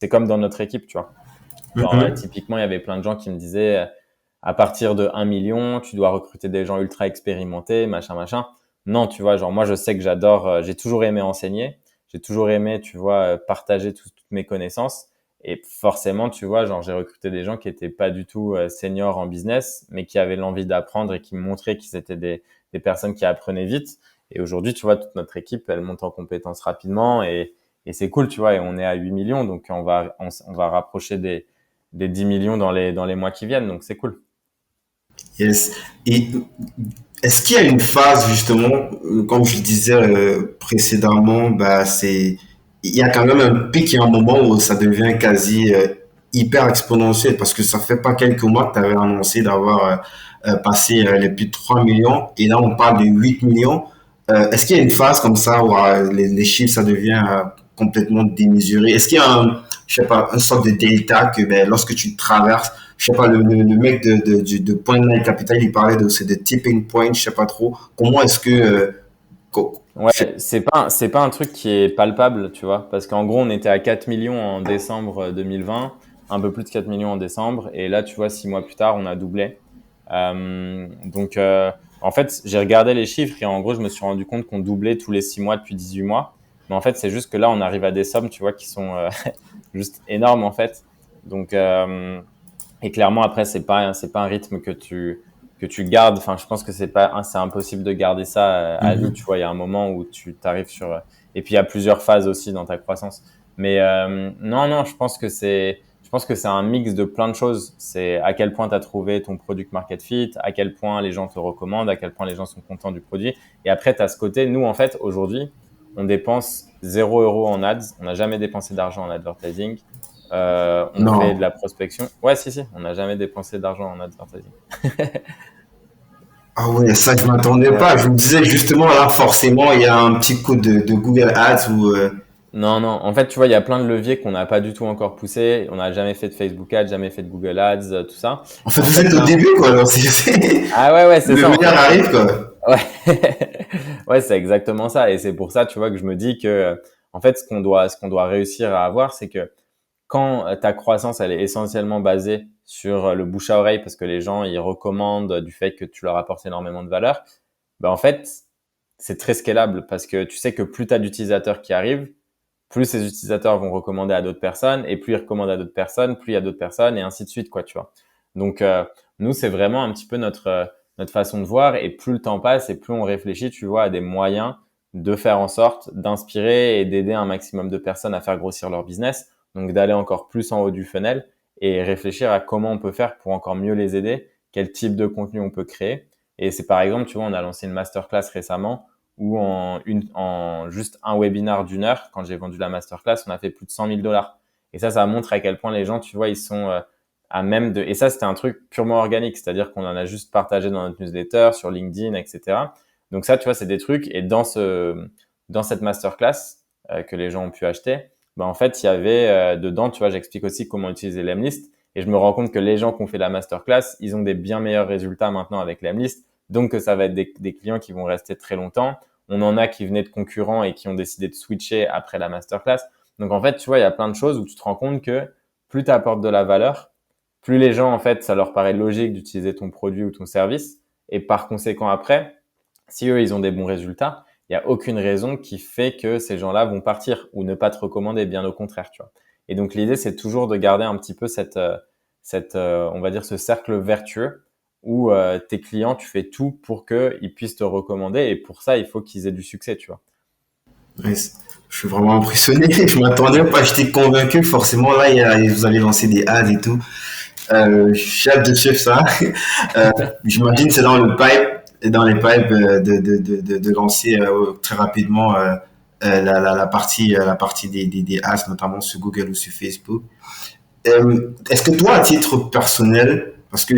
c'est comme dans notre équipe, tu vois. Genre, Mhm. typiquement, il y avait plein de gens qui me disaient, à partir de 1 million, tu dois recruter des gens ultra expérimentés, machin, machin. Non, tu vois, genre, moi, je sais que j'adore, j'ai toujours aimé enseigner. J'ai toujours aimé, tu vois, partager toutes mes connaissances. Et forcément, tu vois, genre, j'ai recruté des gens qui étaient pas du tout seniors en business, mais qui avaient l'envie d'apprendre et qui me montraient qu'ils étaient des personnes qui apprenaient vite. Et aujourd'hui, tu vois, toute notre équipe, elle monte en compétences rapidement et c'est cool, tu vois. Et on est à 8 millions, donc on va rapprocher des 10 millions dans les mois qui viennent, donc c'est cool. Yes. Et est-ce qu'il y a une phase justement, comme je disais précédemment, bah c'est, il y a quand même un pic et un moment où ça devient quasi hyper exponentiel parce que ça fait pas quelques mois que tu avais annoncé d'avoir passé les plus de 3 millions et là on parle de 8 millions. Est-ce qu'il y a une phase comme ça où les chiffres ça devient complètement démesuré? Est-ce qu'il y a un, je sais pas, une sorte de delta que ben, lorsque tu traverses, je sais pas, le mec de Point Nine Capital, il parlait de, c'est de tipping point, je sais pas trop. Comment est-ce que, Ouais, c'est pas un truc qui est palpable, tu vois, parce qu'en gros, on était à 4 millions en décembre 2020, un peu plus de 4 millions en décembre, et là, tu vois, 6 mois plus tard, on a doublé. Donc, en fait, j'ai regardé les chiffres et en gros, je me suis rendu compte qu'on doublait tous les 6 mois depuis 18 mois. Mais en fait, c'est juste que là, on arrive à des sommes, tu vois, qui sont juste énormes, en fait. Donc, et clairement, après, c'est pas un rythme que tu gardes. Enfin, je pense que c'est impossible de garder ça à vie. Tu vois, il y a un moment où tu t'arrives sur, et puis il y a plusieurs phases aussi dans ta croissance. Mais non, non, je pense que c'est un mix de plein de choses. C'est à quel point tu as trouvé ton product market fit, à quel point les gens te recommandent, à quel point les gens sont contents du produit. Et après, tu as ce côté, nous, en fait, aujourd'hui, on dépense 0 € en ads. On n'a jamais dépensé d'argent en advertising. On fait de non. la prospection. Ouais, si, si, on n'a jamais dépensé d'argent en advertising. Ah ouais, ça, je m'attendais Ouais. pas. Je me disais justement, là, forcément, il y a un petit coup de Google Ads ou, Non, non. En fait, tu vois, il y a plein de leviers qu'on n'a pas du tout encore poussés. On n'a jamais fait de Facebook Ads, jamais fait de Google Ads, tout ça. en Et fait, en vous fait, êtes au là, début, quoi. Alors, ah ouais, ouais, c'est le ça. En meilleur fait, arrive, quoi. ouais, ouais, c'est exactement ça. Et c'est pour ça, tu vois, que je me dis que, en fait, ce qu'on doit réussir à avoir, c'est que quand ta croissance, elle est essentiellement basée sur le bouche à oreille, parce que les gens, ils recommandent du fait que tu leur apportes énormément de valeur, ben, en fait, c'est très scalable parce que tu sais que plus tu as d'utilisateurs qui arrivent, plus ces utilisateurs vont recommander à d'autres personnes et plus ils recommandent à d'autres personnes, plus il y a d'autres personnes et ainsi de suite, quoi, tu vois. Donc, nous, c'est vraiment un petit peu notre façon de voir et plus le temps passe et plus on réfléchit, tu vois, à des moyens de faire en sorte d'inspirer et d'aider un maximum de personnes à faire grossir leur business. Donc, d'aller encore plus en haut du funnel et réfléchir à comment on peut faire pour encore mieux les aider, quel type de contenu on peut créer. Et c'est par exemple, tu vois, on a lancé une masterclass récemment où en juste un webinar d'1 heure, quand j'ai vendu la masterclass, on a fait plus de 100 000 dollars. Et ça montre à quel point les gens, tu vois, ils sont à même de. Et ça, c'était un truc purement organique, c'est-à-dire qu'on en a juste partagé dans notre newsletter, sur LinkedIn, etc. Donc ça, tu vois, c'est des trucs. Et dans cette masterclass que les gens ont pu acheter, ben en fait, il y avait dedans, tu vois, j'explique aussi comment utiliser l'Emlist. Et je me rends compte que les gens qui ont fait la masterclass, ils ont des bien meilleurs résultats maintenant avec l'Emlist. Donc, ça va être des clients qui vont rester très longtemps. On en a qui venaient de concurrents et qui ont décidé de switcher après la masterclass. Donc, en fait, tu vois, il y a plein de choses où tu te rends compte que plus tu apportes de la valeur, plus les gens, en fait, ça leur paraît logique d'utiliser ton produit ou ton service. Et par conséquent, après, si eux, ils ont des bons résultats, il n'y a aucune raison qui fait que ces gens-là vont partir ou ne pas te recommander, bien au contraire, tu vois. Et donc, l'idée, c'est toujours de garder un petit peu on va dire, ce cercle vertueux où tes clients, tu fais tout pour qu'ils puissent te recommander. Et pour ça, il faut qu'ils aient du succès, tu vois. Ouais, je suis vraiment impressionné. Je m'attendais pas. J'étais convaincu. Forcément, là, vous allez lancer des ads et tout. J'ai hâte de suivre ça. J'imagine que c'est dans le pipe, dans les pipes de lancer très rapidement la partie des ads, notamment sur Google ou sur Facebook. Est-ce que toi, à titre personnel, parce que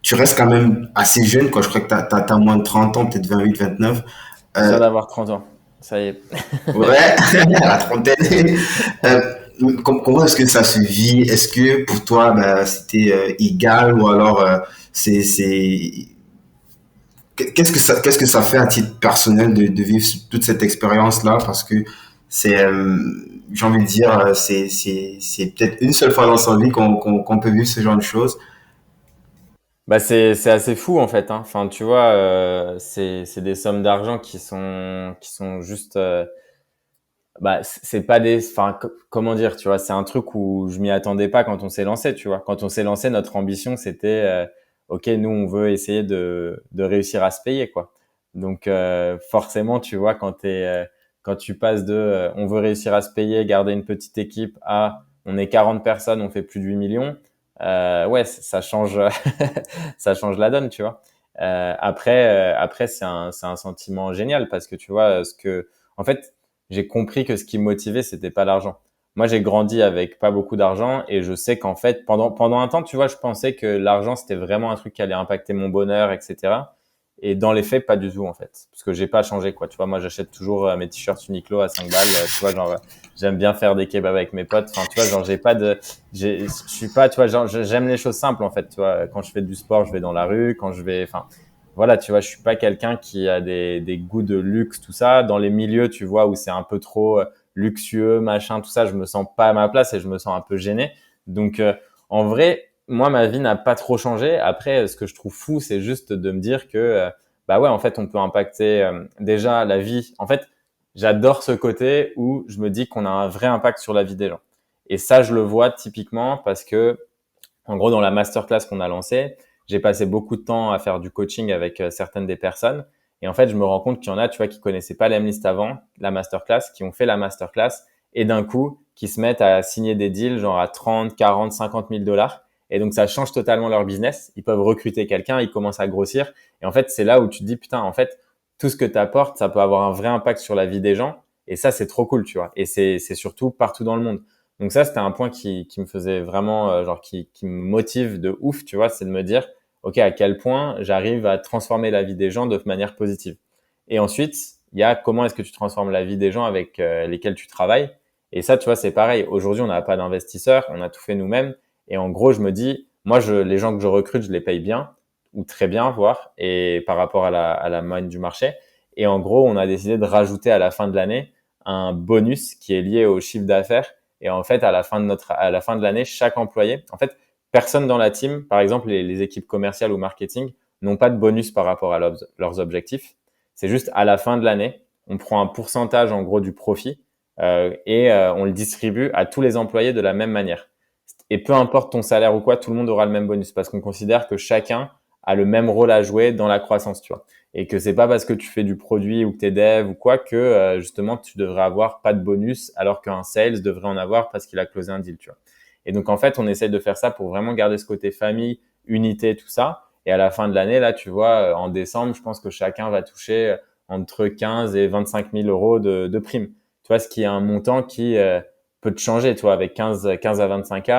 tu restes quand même assez jeune, quoi, je crois que tu as moins de 30 ans, peut-être 28, 29. Je Euh, viens d'avoir 30 ans. Ça y est. ouais, à la trentaine. Comment est-ce que ça se vit? Est-ce que pour toi, bah, c'était égal ou alors c'est qu'est-ce que ça fait à titre personnel de vivre toute cette expérience-là? Parce que c'est, j'ai envie de dire, c'est peut-être une seule fois dans sa vie qu'on peut vivre ce genre de choses. Bah c'est assez fou en fait, hein. Enfin, tu vois, c'est des sommes d'argent qui sont juste bah c'est pas des enfin comment dire, tu vois, c'est un truc où je m'y attendais pas quand on s'est lancé, tu vois. Quand on s'est lancé, notre ambition c'était OK, nous on veut essayer de réussir à se payer quoi. Donc forcément, tu vois, quand tu passes de on veut réussir à se payer, garder une petite équipe à on est 40 personnes, on fait plus de 8 millions, ouais, ça change ça change la donne, tu vois. Après c'est un sentiment génial parce que tu vois ce que en fait j'ai compris que ce qui me motivait, c'était pas l'argent. Moi, j'ai grandi avec pas beaucoup d'argent et je sais qu'en fait, pendant un temps, tu vois, je pensais que l'argent, c'était vraiment un truc qui allait impacter mon bonheur, etc. Et dans les faits, pas du tout, en fait. Parce que j'ai pas changé, quoi. Tu vois, moi, j'achète toujours mes t-shirts Uniqlo à 5 balles. Tu vois, genre, j'aime bien faire des kebabs avec mes potes. Enfin, tu vois, genre, je suis pas, tu vois, genre, j'aime les choses simples, en fait. Tu vois, quand je fais du sport, je vais dans la rue. Quand je vais, enfin, voilà, tu vois, je suis pas quelqu'un qui a des goûts de luxe, tout ça. Dans les milieux, tu vois, où c'est un peu trop luxueux, machin, tout ça, je me sens pas à ma place et je me sens un peu gêné. Donc, en vrai, moi, ma vie n'a pas trop changé. Après, ce que je trouve fou, c'est juste de me dire que, bah ouais, en fait, on peut impacter déjà la vie. En fait, j'adore ce côté où je me dis qu'on a un vrai impact sur la vie des gens. Et ça, je le vois typiquement parce que en gros, dans la masterclass qu'on a lancée, j'ai passé beaucoup de temps à faire du coaching avec certaines des personnes. Et en fait, je me rends compte qu'il y en a, tu vois, qui connaissaient pas l'Emlist avant, la masterclass, qui ont fait la masterclass et d'un coup, qui se mettent à signer des deals genre à 30, 40, 50 000 dollars. Et donc, ça change totalement leur business. Ils peuvent recruter quelqu'un, ils commencent à grossir. Et en fait, c'est là où tu te dis, putain, en fait, tout ce que tu apportes, ça peut avoir un vrai impact sur la vie des gens. Et ça, c'est trop cool, tu vois. Et c'est surtout partout dans le monde. Donc ça, c'était un point qui me faisait vraiment, genre qui me motive de ouf, tu vois, c'est de me dire, OK, à quel point j'arrive à transformer la vie des gens de manière positive. Et ensuite, il y a comment est-ce que tu transformes la vie des gens avec lesquels tu travailles. Et ça, tu vois, c'est pareil. Aujourd'hui, on n'a pas d'investisseurs, on a tout fait nous-mêmes. Et en gros, je me dis, moi, les gens que je recrute, je les paye bien ou très bien, voire, et par rapport à la moyenne du marché. Et en gros, on a décidé de rajouter à la fin de l'année un bonus qui est lié au chiffre d'affaires et en fait, à la fin de l'année, chaque employé, en fait, personne dans la team, par exemple, les équipes commerciales ou marketing, n'ont pas de bonus par rapport à leurs objectifs. C'est juste à la fin de l'année, on prend un pourcentage en gros du profit on le distribue à tous les employés de la même manière. Et peu importe ton salaire ou quoi, tout le monde aura le même bonus parce qu'on considère que chacun a le même rôle à jouer dans la croissance, tu vois. Et que c'est pas parce que tu fais du produit ou que tu es dev ou quoi que justement tu devrais avoir pas de bonus alors qu'un sales devrait en avoir parce qu'il a closé un deal, tu vois. Et donc en fait, on essaye de faire ça pour vraiment garder ce côté famille, unité, tout ça. Et à la fin de l'année, là, tu vois, en décembre, je pense que chacun va toucher entre 15 et 25 000 euros de primes. Tu vois, ce qui est un montant qui peut te changer, tu vois, avec 15 à 25 k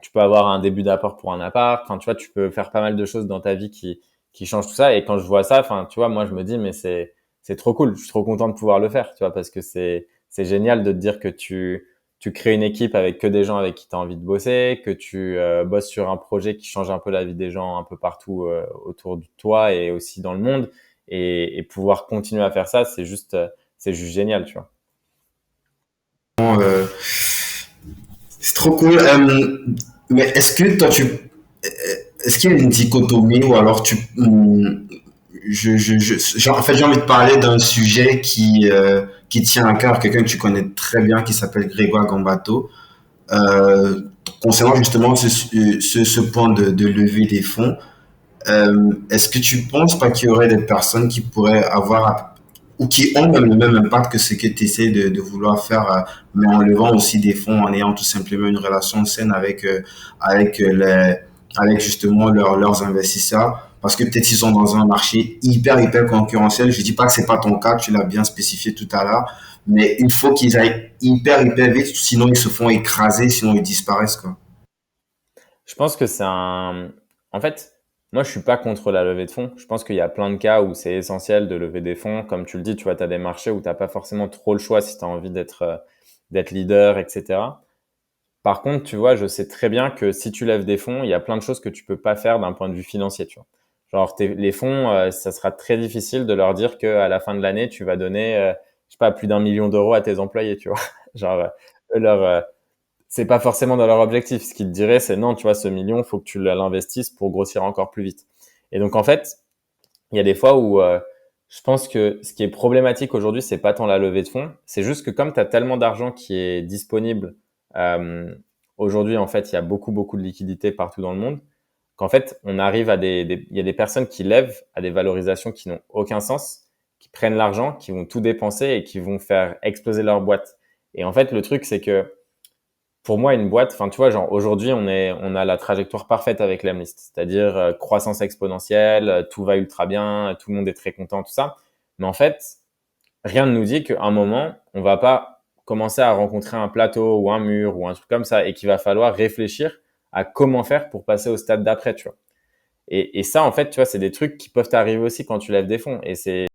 tu peux avoir un début d'apport pour un appart. Enfin, tu vois, tu peux faire pas mal de choses dans ta vie qui changent tout ça. Et quand je vois ça, enfin, tu vois, moi, je me dis, mais c'est trop cool. Je suis trop content de pouvoir le faire, tu vois, parce que c'est génial de te dire que tu crées une équipe avec que des gens avec qui tu as envie de bosser, que tu bosses sur un projet qui change un peu la vie des gens un peu partout autour de toi et aussi dans le monde. Et pouvoir continuer à faire ça, c'est juste génial, tu vois. Euh, c'est trop cool. Mais est-ce qu'il y a une dichotomie ou alors en fait, j'ai envie de parler d'un sujet qui tient à cœur quelqu'un que tu connais très bien qui s'appelle Grégoire Gambato. Euh, Concernant justement ce point de lever des fonds, est-ce que tu penses pas qu'il y aurait des personnes qui pourraient avoir ou qui ont même le même impact que ce que tu essaies de vouloir faire, mais en levant aussi des fonds, en ayant tout simplement une relation saine avec, avec justement leurs investisseurs? Parce que peut-être ils sont dans un marché hyper concurrentiel. Je dis pas que c'est pas ton cas, tu l'as bien spécifié tout à l'heure, mais il faut qu'ils aillent hyper vite, sinon ils se font écraser, sinon ils disparaissent, quoi. Je pense que c'est un. En fait, moi, je suis pas contre la levée de fonds. Je pense qu'il y a plein de cas où c'est essentiel de lever des fonds. Comme tu le dis, tu vois, tu as des marchés où tu n'as pas forcément trop le choix si tu as envie d'être leader, etc. Par contre, tu vois, je sais très bien que si tu lèves des fonds, il y a plein de choses que tu peux pas faire d'un point de vue financier, tu vois. Genre, les fonds, ça sera très difficile de leur dire qu'à la fin de l'année, tu vas donner, je sais pas, plus d'1 million d'euros à tes employés, tu vois. Genre, leur, c'est pas forcément dans leur objectif. Ce qu'ils te diraient, c'est non, tu vois, ce million, faut que tu l'investisses pour grossir encore plus vite. Et donc, en fait, il y a des fois où je pense que ce qui est problématique aujourd'hui, c'est pas tant la levée de fonds, c'est juste que comme tu as tellement d'argent qui est disponible, euh, aujourd'hui, en fait, il y a beaucoup, beaucoup de liquidités partout dans le monde, qu'en fait, on arrive à il y a des personnes qui lèvent à des valorisations qui n'ont aucun sens, qui prennent l'argent, qui vont tout dépenser et qui vont faire exploser leur boîte. Et en fait, le truc, c'est que pour moi, une boîte, enfin, tu vois, genre aujourd'hui, on a la trajectoire parfaite avec l'Emlist, c'est-à-dire croissance exponentielle, tout va ultra bien, tout le monde est très content, tout ça. Mais en fait, rien ne nous dit qu'à un moment, on va pas commencer à rencontrer un plateau ou un mur ou un truc comme ça et qu'il va falloir réfléchir à comment faire pour passer au stade d'après, tu vois. Et ça, en fait, tu vois, c'est des trucs qui peuvent t'arriver aussi quand tu lèves des fonds. Et c'est